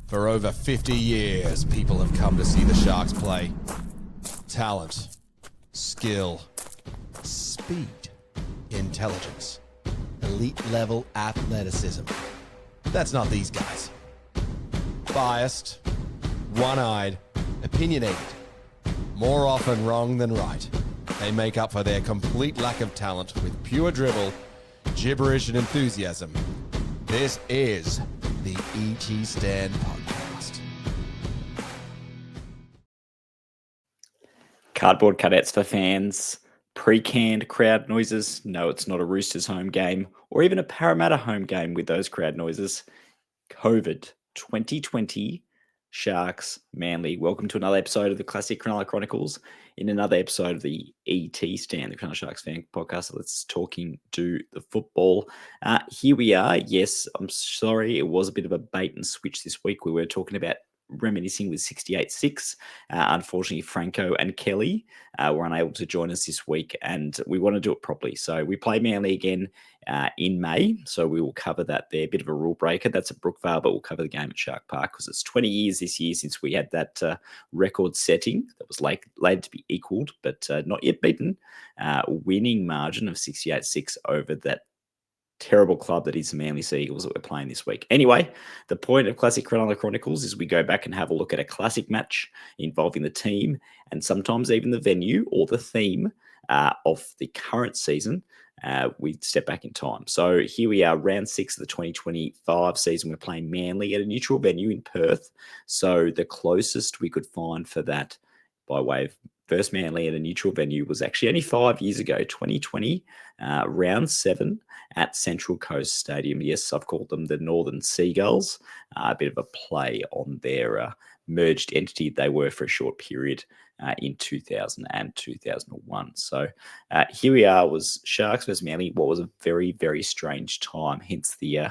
For over 50 years, people have come to see the Sharks play. Talent, skill, speed, intelligence, elite-level athleticism. That's not these guys. Biased, one-eyed, opinionated. More often wrong than right. They make up for their complete lack of talent with pure dribble, gibberish, and enthusiasm. This is the E.T. Stand Podcast. Cardboard cutouts for fans, pre-canned crowd noises. No, it's not a Roosters home game or even a Parramatta home game with those crowd noises. COVID 2020 Sharks Manly. Welcome to another episode of the Classic Cronulla Chronicles. In another episode of the ET Stand, the Cronulla Sharks fan podcast. Let's talking to the football. Here we are. Yes, I'm sorry. It was a bit of a bait and switch this week. We were talking about reminiscing with 68-6. Unfortunately, Franco and Kelly were unable to join us this week, and we want to do it properly. So we play Manly again in May, so we will cover that there. Bit of a rule breaker. That's at Brookvale, but we'll cover the game at Shark Park because it's 20 years this year since we had that record setting that was later to be equalled, but not yet beaten. Winning margin of 68-6 over that terrible club that is the Manly Sea Eagles that we're playing this week. Anyway, the point of Classic Cronulla Chronicles is we go back and have a look at a classic match involving the team and sometimes even the venue or the theme of the current season. We step back in time. So here we are, round 6 of the 2025 season. We're playing Manly at a neutral venue in Perth. So the closest we could find for that by way of first Manly at a neutral venue was actually only 5 years ago, 2020, round 7 at Central Coast Stadium. Yes, I've called them the Northern Seagulls. A bit of a play on their merged entity they were for a short period in 2000 and 2001. So here we are, was Sharks versus Manly. What was a very, very strange time, hence the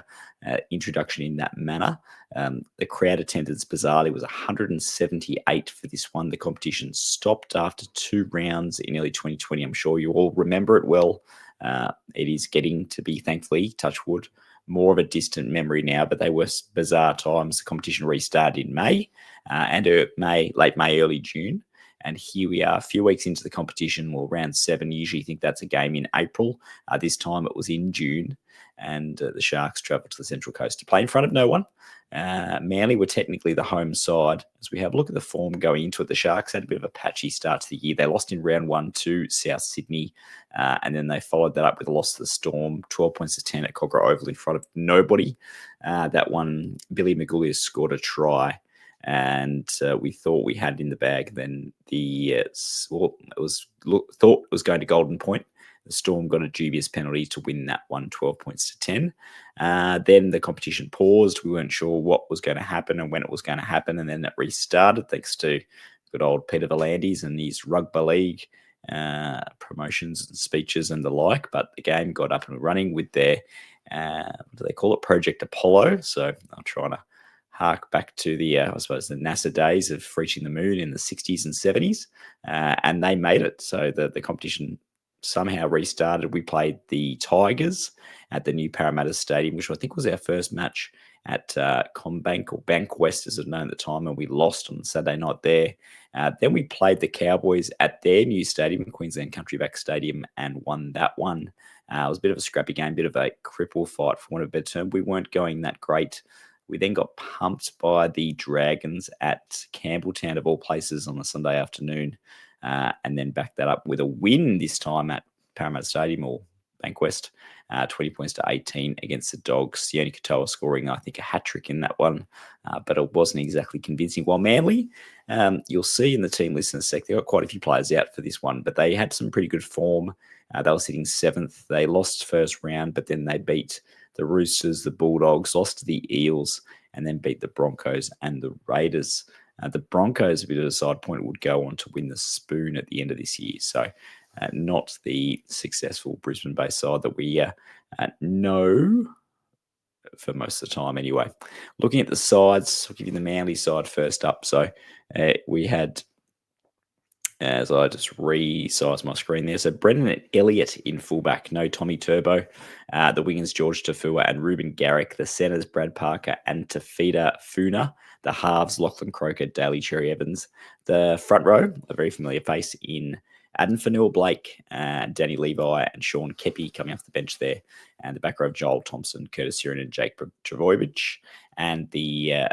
introduction in that manner. The crowd attendance, bizarrely, was 178 for this one. The competition stopped after 2 rounds in early 2020. I'm sure you all remember it well. It is getting to be, thankfully, touch wood, more of a distant memory now, but they were bizarre times. The competition restarted in May and late May, early June. And here we are, a few weeks into the competition. Well, round 7, usually think that's a game in April. This time it was in June. And the Sharks travelled to the Central Coast to play in front of no one. Manly were technically the home side. As we have a look at the form going into it, the Sharks had a bit of a patchy start to the year. They lost in round 1 to South Sydney, and then they followed that up with a loss to the Storm, 12 points to 10 at Cogra Oval in front of nobody. That one, Billy Magoulias scored a try, and we thought we had it in the bag. Then thought it was going to Golden Point. The Storm got a dubious penalty to win that one, 12 points to 10. Then the competition paused. We weren't sure what was going to happen and when it was going to happen. And then it restarted thanks to good old Peter V'landys and his rugby league promotions and speeches and the like. But the game got up and running with their, what do they call it, Project Apollo. So I'm trying to hark back to the, I suppose, the NASA days of reaching the moon in the 60s and 70s. And they made it. So the competition somehow restarted. We played the Tigers at the new Parramatta Stadium, which I think was our first match at Combank or Bank West, as it was known at the time, and we lost on Saturday night there. Then we played the Cowboys at their new stadium, Queensland Country Back Stadium, and won that one. It was a bit of a scrappy game, bit of a cripple fight, for want of a better term. We weren't going that great. We then got pumped by the Dragons at Campbelltown, of all places, on a Sunday afternoon. And then back that up with a win this time at Parramatta Stadium or Bankwest, 20 points to 18 against the Dogs. Sione Katoa scoring, I think, a hat-trick in that one, but it wasn't exactly convincing. While Manly, you'll see in the team list in a sec, they got quite a few players out for this one, but they had some pretty good form. They were sitting 7th. They lost first round, but then they beat the Roosters, the Bulldogs, lost to the Eels, and then beat the Broncos and the Raiders. The Broncos, a bit of a side point, would go on to win the Spoon at the end of this year. So not the successful Brisbane-based side that we know for most of the time anyway. Looking at the sides, I'll give you the Manly side first up. So we had as I just resize my screen there. So Brendan Elliott in fullback, no Tommy Turbo. The wingers George Tafua and Ruben Garrick. The centres Brad Parker and Tafida Funa. The halves Lachlan Croker, Daly Cherry Evans. The front row, a very familiar face in Adam Fanua Blake, Danny Levi and Sean Kepi coming off the bench there. And the back row of Joel Thompson, Curtis Sirin and Jake Travojevic. And the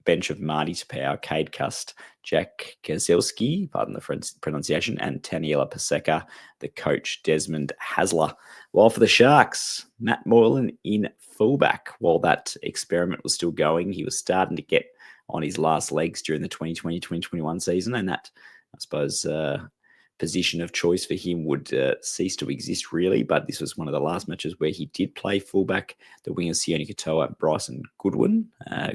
bench of Marty Tapau, Cade Cust, Jack Kazelski, pardon the French pronunciation, and Taniela Paseka, the coach Desmond Hasler. While for the Sharks, Matt Moylan in fullback. While that experiment was still going, he was starting to get on his last legs during the 2020-2021 season, and that, I suppose, position of choice for him would cease to exist really, but this was one of the last matches where he did play fullback. The wingers Sione Katoa, Bryson Goodwin,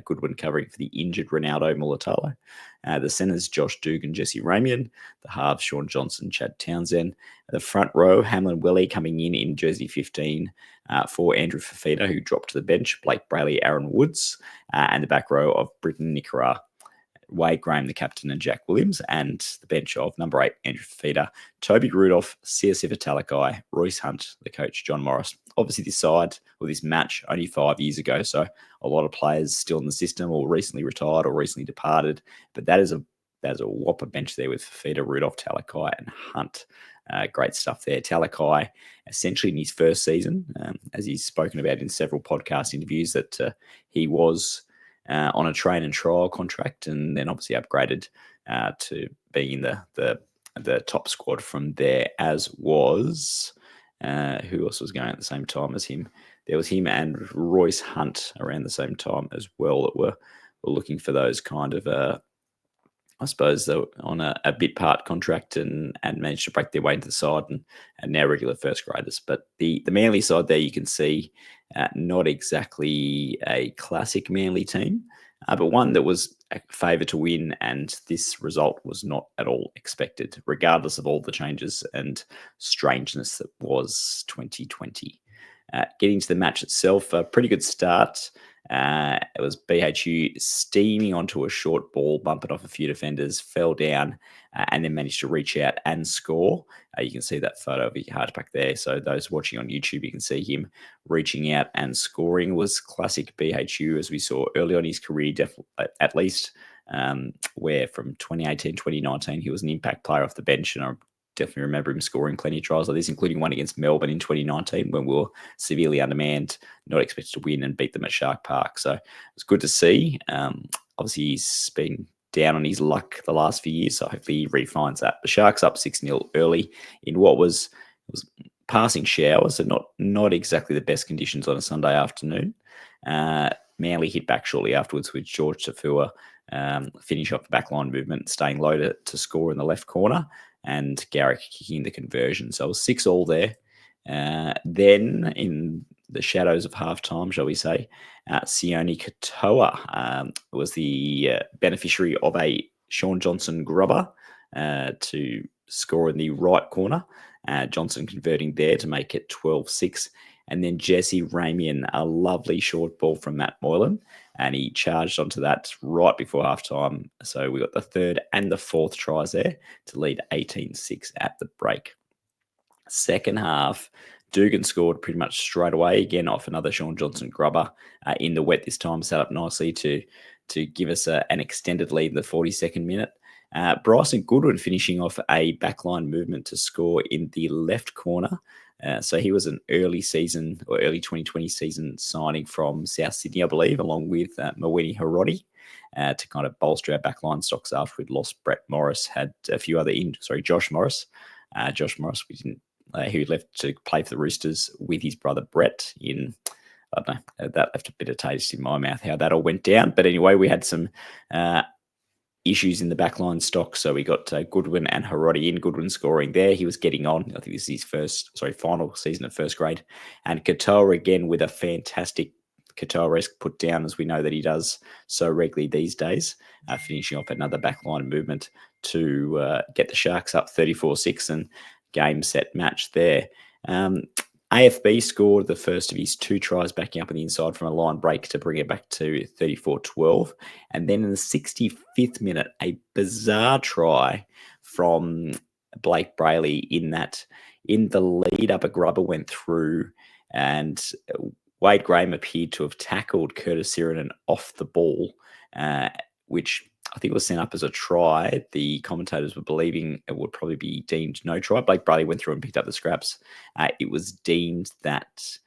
Goodwin covering for the injured Ronaldo Mulatalo. The centres Josh Dugan, Jesse Ramian. The halves Sean Johnson, Chad Townsend. The front row Hamlin Welly coming in jersey 15 for Andrew Fafita, who dropped to the bench. Blake Brayley, Aaron Woods, and the back row of Britton Nicara, Wade Graham, the captain, and Jack Williams, and the bench of number 8, Andrew Fafita, Toby Rudolph, Siasifa Talakai, Royce Hunt, the coach, John Morris. Obviously, this side or this match only 5 years ago, so a lot of players still in the system or recently retired or recently departed. But that is a whopper bench there with Fafita, Rudolph, Talakai, and Hunt. Great stuff there. Talakai, essentially in his first season, as he's spoken about in several podcast interviews, that he was on a train and trial contract, and then obviously upgraded to being in the top squad from there, as was who else was going at the same time as him? There was him and Royce Hunt around the same time as well that were looking for those kind of I suppose they were on a bit part contract and managed to break their way into the side and now regular first graders. But the Manly side there, you can see not exactly a classic Manly team, but one that was favoured to win, and this result was not at all expected, regardless of all the changes and strangeness that was 2020. Getting to the match itself, a pretty good start. It was BHU steaming onto a short ball, bumping off a few defenders, fell down, and then managed to reach out and score. You can see that photo of Hardback there. So those watching on YouTube, you can see him reaching out and scoring. Was classic BHU, as we saw early on in his career, at least, where from 2018, 2019, he was an impact player off the bench, and I definitely remember him scoring plenty of tries like this, including one against Melbourne in 2019 when we were severely undermanned, not expected to win, and beat them at Shark Park. So it was good to see. Obviously, he's been down on his luck the last few years, so hopefully he refines that. The Sharks up 6-0 early in what was passing showers, so not exactly the best conditions on a Sunday afternoon. Manly hit back shortly afterwards with George Tafua finish off the backline movement, staying low to score in the left corner, and Garrick kicking the conversion. So it was 6-6 there. Then in the shadows of halftime, shall we say, Sione Katoa was the beneficiary of a Sean Johnson grubber to score in the right corner. Johnson converting there to make it 12-6. And then Jesse Ramian, a lovely short ball from Matt Moylan, and he charged onto that right before halftime. So we got the third and the fourth tries there to lead 18-6 at the break. Second half, Dugan scored pretty much straight away, again off another Sean Johnson grubber in the wet this time, set up nicely to give us an extended lead in the 42nd minute. Bryson Goodwin finishing off a backline movement to score in the left corner. So he was an early 2020 season signing from South Sydney, I believe, along with Mawini Harodi to kind of bolster our backline stocks after we'd lost Brett Morris, had a few other Josh Morris. Josh Morris, who left to play for the Roosters with his brother Brett in, I don't know, that left a bit of taste in my mouth how that all went down. But anyway, we had some issues in the backline stock. So we got Goodwin and Harodi in. Goodwin scoring there. He was getting on. I think this is his final season of first grade. And Katoa again with a fantastic Katoa-esque put down, as we know that he does so regularly these days, finishing off another backline movement to get the Sharks up 34-6 and game set match there. AFB scored the first of his 2 tries backing up on the inside from a line break to bring it back to 34-12. And then in the 65th minute, a bizarre try from Blake Brayley in the lead up, a grubber went through and Wade Graham appeared to have tackled Curtis Sirenen off the ball, which I think was sent up as a try. The commentators were believing it would probably be deemed no try. Blake Brayley went through and picked up the scraps. It was deemed that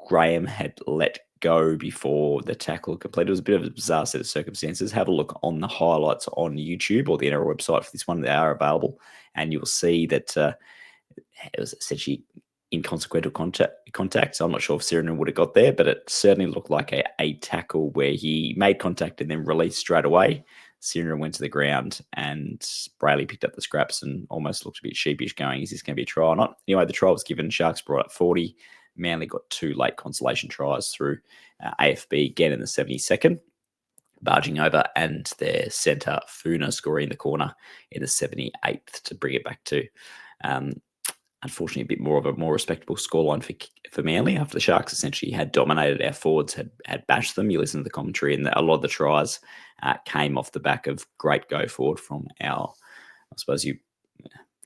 Graham had let go before the tackle completed. It was a bit of a bizarre set of circumstances. Have a look on the highlights on YouTube or the NRL website for this one. They are available, and you'll see that it was essentially inconsequential contact. So I'm not sure if Sirenen would have got there, but it certainly looked like a tackle where he made contact and then released straight away. Sirenen went to the ground and Brayley picked up the scraps and almost looked a bit sheepish going, is this going to be a try or not? Anyway, the try was given. Sharks brought up 40. Manly got 2 late consolation tries through AFB again in the 72nd, barging over, and their centre, Funa, scoring in the corner in the 78th to bring it back to unfortunately, a bit more of a more respectable scoreline for Manly after the Sharks essentially had dominated. Our forwards had bashed them. You listen to the commentary, and a lot of the tries came off the back of great go forward from our, I suppose you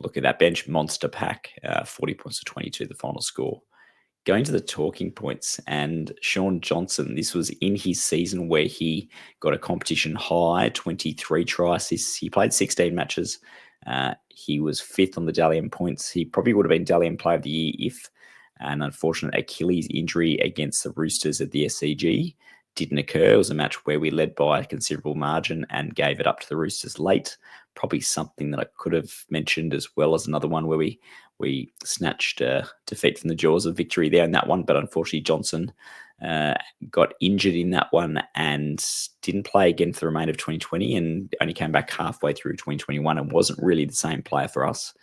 look at that bench, monster pack, 40 points to 22, the final score. Going to the talking points, and Shaun Johnson, this was in his season where he got a competition high, 23 try assists. He played 16 matches. He was 5th on the Dally M points. He probably would have been Dally M Player of the Year if an unfortunate Achilles injury against the Roosters at the SCG didn't occur. It was a match where we led by a considerable margin and gave it up to the Roosters late. Probably something that I could have mentioned, as well as another one where we snatched defeat from the jaws of victory there in that one. But unfortunately, Johnson got injured in that one and didn't play again for the remainder of 2020 and only came back halfway through 2021 and wasn't really the same player for us.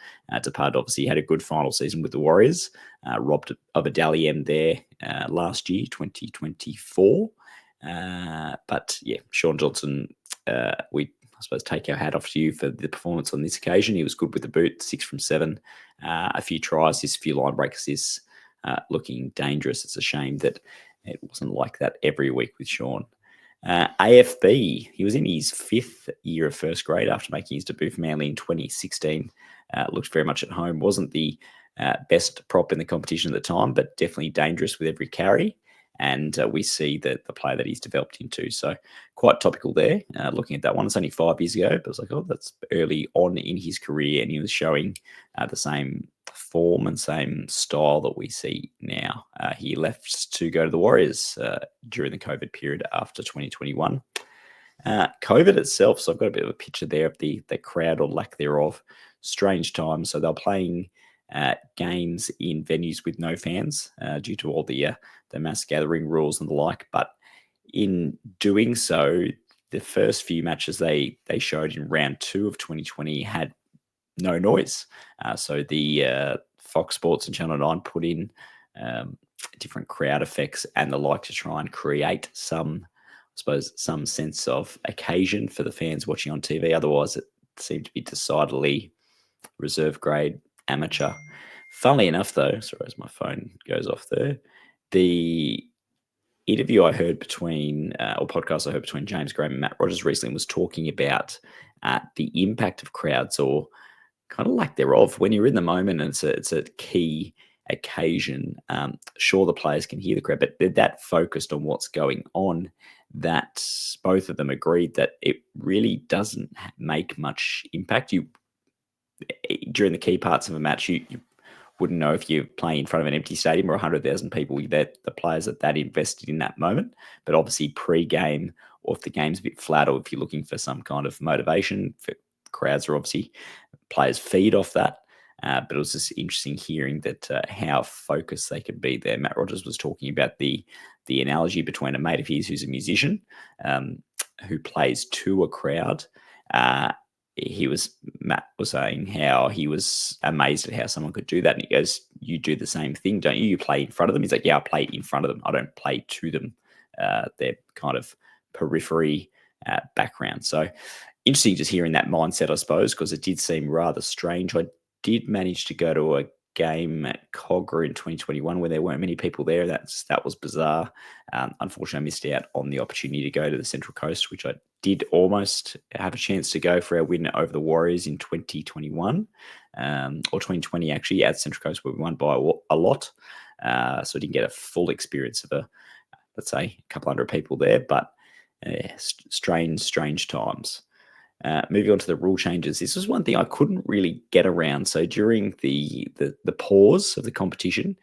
Departed, obviously, had a good final season with the Warriors, robbed of a Dally M there last year, 2024. But yeah, Shaun Johnson, we, I suppose, take our hat off to you for the performance on this occasion. He was good with the boot, 6 from 7, a few tries, a few line break assists, looking dangerous. It's a shame that it wasn't like that every week with Shaun. AFB, he was in his 5th year of first grade after making his debut for Manly in 2016. Looked very much at home. Wasn't the best prop in the competition at the time, but definitely dangerous with every carry. And we see the player that he's developed into. So quite topical there. Looking at that one, it's only 5 years ago, but I was like, oh, that's early on in his career, and he was showing the same form and same style that we see now. He left to go to the Warriors during the COVID period after 2021. COVID itself, so I've got a bit of a picture there of the crowd or lack thereof. Strange times. So they're playing games in venues with no fans due to all the mass gathering rules and the like. But in doing so, the first few matches they showed in round 2 of 2020 had no noise. So the Fox Sports and Channel 9 put in different crowd effects and the like to try and create some sense of occasion for the fans watching on TV. Otherwise, it seemed to be decidedly reserve grade amateur. Funnily enough, though, sorry, as my phone goes off there, the interview I heard podcast I heard between James Graham and Matt Rogers recently was talking about the impact of crowds, or kind of lack thereof, when you're in the moment and it's a key occasion. Sure, the players can hear the crowd, but they're that focused on what's going on that both of them agreed that it really doesn't make much impact. During the key parts of a match, you wouldn't know if you're playing in front of an empty stadium or 100,000 people, that the players are that invested in that moment. But obviously pre-game, or if the game's a bit flat, or if you're looking for some kind of motivation, crowds are obviously, players feed off that. But it was just interesting hearing that how focused they can be there. Matt Rogers was talking about the analogy between a mate of his who's a musician who plays to a crowd. Matt was saying how he was amazed at how someone could do that. And he goes, you do the same thing, don't you? You play in front of them. He's like, yeah, I play in front of them. I don't play to them. They're kind of periphery background. So interesting just hearing that mindset, I suppose, because it did seem rather strange. I did manage to go to a game at Cogra in 2021 where there weren't many people there. That was bizarre. Unfortunately, I missed out on the opportunity to go to the Central Coast, which I did almost have a chance to go for our win over the Warriors in 2021 or 2020 actually at Central Coast, where we won by a lot. So I didn't get a full experience of let's say, a couple hundred people there, but strange times. Moving on to the rule changes, this was one thing I couldn't really get around. So during the pause of the competition,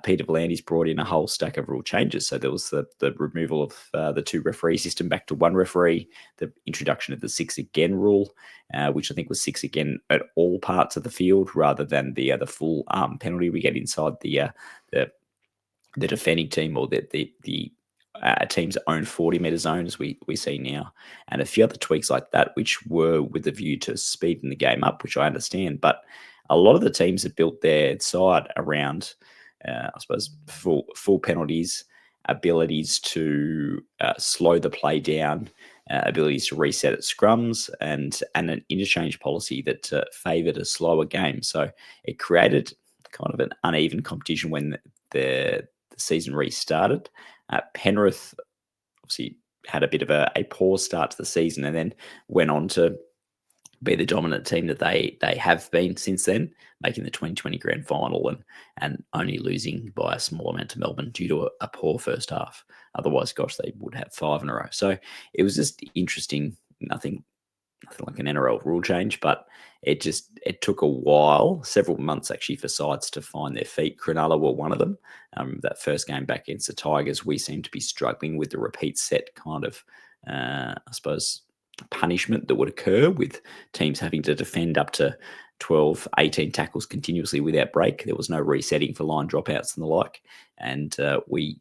Peter V'landys brought in a whole stack of rule changes. So there was the removal of the 2 referee system back to 1 referee, the introduction of the 6 again rule, which I think was 6 again at all parts of the field rather than the full penalty we get inside the defending team or the team's own 40-metre zone, as we see now, and a few other tweaks like that, which were with a view to speeding the game up, which I understand. But a lot of the teams have built their side around, I suppose, full penalties, abilities to slow the play down, abilities to reset at scrums, and an interchange policy that favoured a slower game. So it created kind of an uneven competition when the season restarted. Penrith obviously had a bit of a poor start to the season and then went on to be the dominant team that they have been since then, making the 2020 grand final and only losing by a small amount to Melbourne due to a poor first half. Otherwise, gosh, they would have 5 in a row. So it was just interesting. Nothing like an NRL rule change, but it took a while, several months actually, for sides to find their feet. Cronulla were one of them. That first game back against the Tigers, we seemed to be struggling with the repeat set kind of, I suppose, punishment that would occur with teams having to defend up to 12, 18 tackles continuously without break. There was no resetting for line dropouts and the like. And we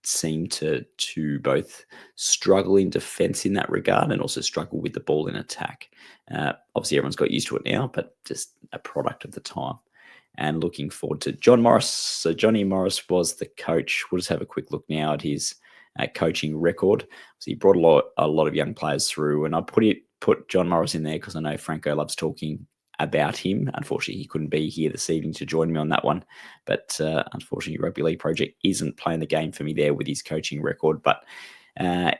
seem to both struggle in defence in that regard and also struggle with the ball in attack. Obviously, everyone's got used to it now, but just a product of the time. And looking forward to John Morris. So Johnny Morris was the coach. We'll just have a quick look now at his coaching record. So he brought a lot of young players through, and I put John Morris in there because I know Franco loves talking about him. Unfortunately, he couldn't be here this evening to join me on that one. But unfortunately, Rugby League Project isn't playing the game for me there with his coaching record. But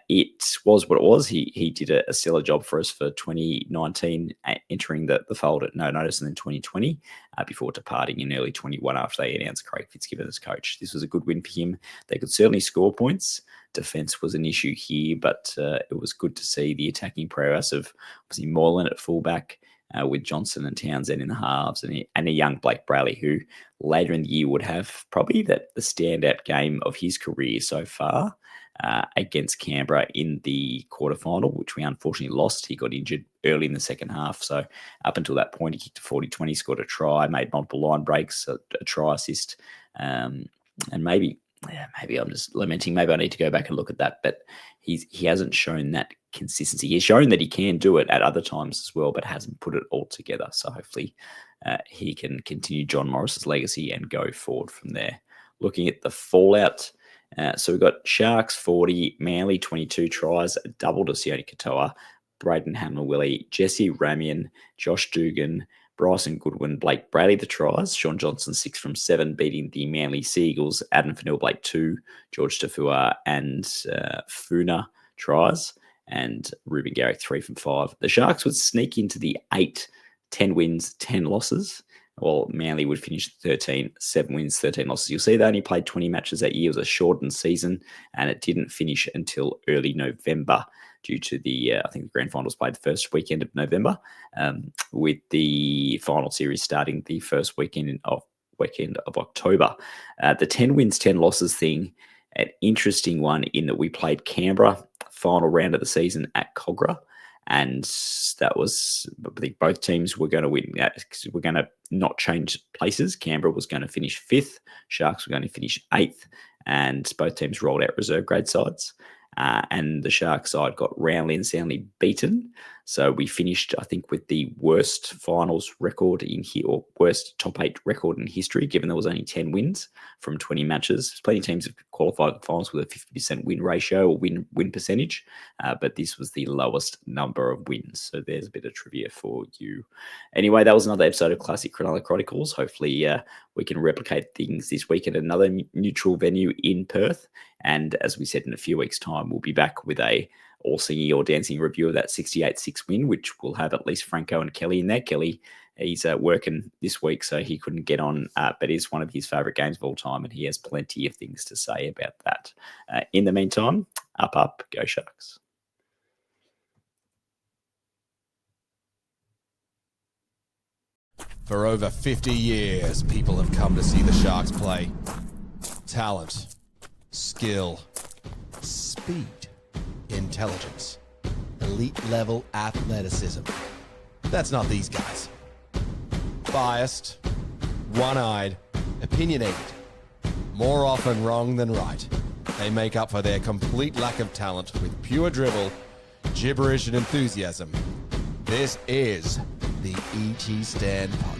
it was what it was. He did a stellar job for us for 2019, entering the fold at no notice, and then 2020 before departing in early 21 after they announced Craig Fitzgibbon as coach. This was a good win for him. They could certainly score points. Defence was an issue here, but it was good to see the attacking prowess of obviously Moreland at fullback, with Johnson and Townsend in the halves, and a young Blake Brayley, who later in the year would have probably the standout game of his career so far against Canberra in the quarterfinal, which we unfortunately lost. He got injured early in the second half. So up until that point, he kicked a 40-20, scored a try, made multiple line breaks, a try assist, and maybe I'm just lamenting. Maybe I need to go back and look at that. But he hasn't shown that consistency. He's shown that he can do it at other times as well, but hasn't put it all together. So hopefully he can continue John Morris's legacy and go forward from there. Looking at the fallout, so we've got Sharks 40, Manly 22 tries, a double to Sione Katoa, Braden Hamlin-Willie, Jesse Ramian, Josh Dugan, Bryson Goodwin, Blake Brayley the tries, Sean Johnson 6 from 7, beating the Manly Seagulls, Adam Fanil-Blake 2, George Tafua and Funa tries, and Ruben Garrick 3 from 5. The Sharks would sneak into the 10 wins, 10 losses, while Manly would finish 7 wins, 13 losses. You'll see they only played 20 matches that year. It was a shortened season, and it didn't finish until early November due to I think the grand finals played the first weekend of November, with the final series starting the first weekend of October. The 10 wins, 10 losses thing, an interesting one in that we played Canberra final round of the season at Cogra, and that was, I think both teams were going to win. We're going to not change places. Canberra was going to finish 5th, Sharks were going to finish 8th, and both teams rolled out reserve grade sides. And the Sharks side got roundly and soundly beaten. So we finished, I think, with the worst finals record in here, or worst top 8 record in history, given there was only 10 wins from 20 matches. Plenty of teams have qualified for finals with a 50% win ratio or win percentage, but this was the lowest number of wins. So there's a bit of trivia for you. Anyway, that was another episode of Classic Cronulla Chronicles. Hopefully we can replicate things this week at another neutral venue in Perth. And as we said, in a few weeks' time, we'll be back with a all singing or dancing review of that 68-6 win, which will have at least Franco and Kelly in there. Kelly, he's working this week, so he couldn't get on, but it's one of his favourite games of all time, and he has plenty of things to say about that. In the meantime, up, go Sharks. For over 50 years, people have come to see the Sharks play. Talent, skill, speed, intelligence, elite level athleticism. That's not these guys. Biased, one-eyed, opinionated, more often wrong than right. They make up for their complete lack of talent with pure dribble, gibberish, and enthusiasm. This is the ET Stand Podcast.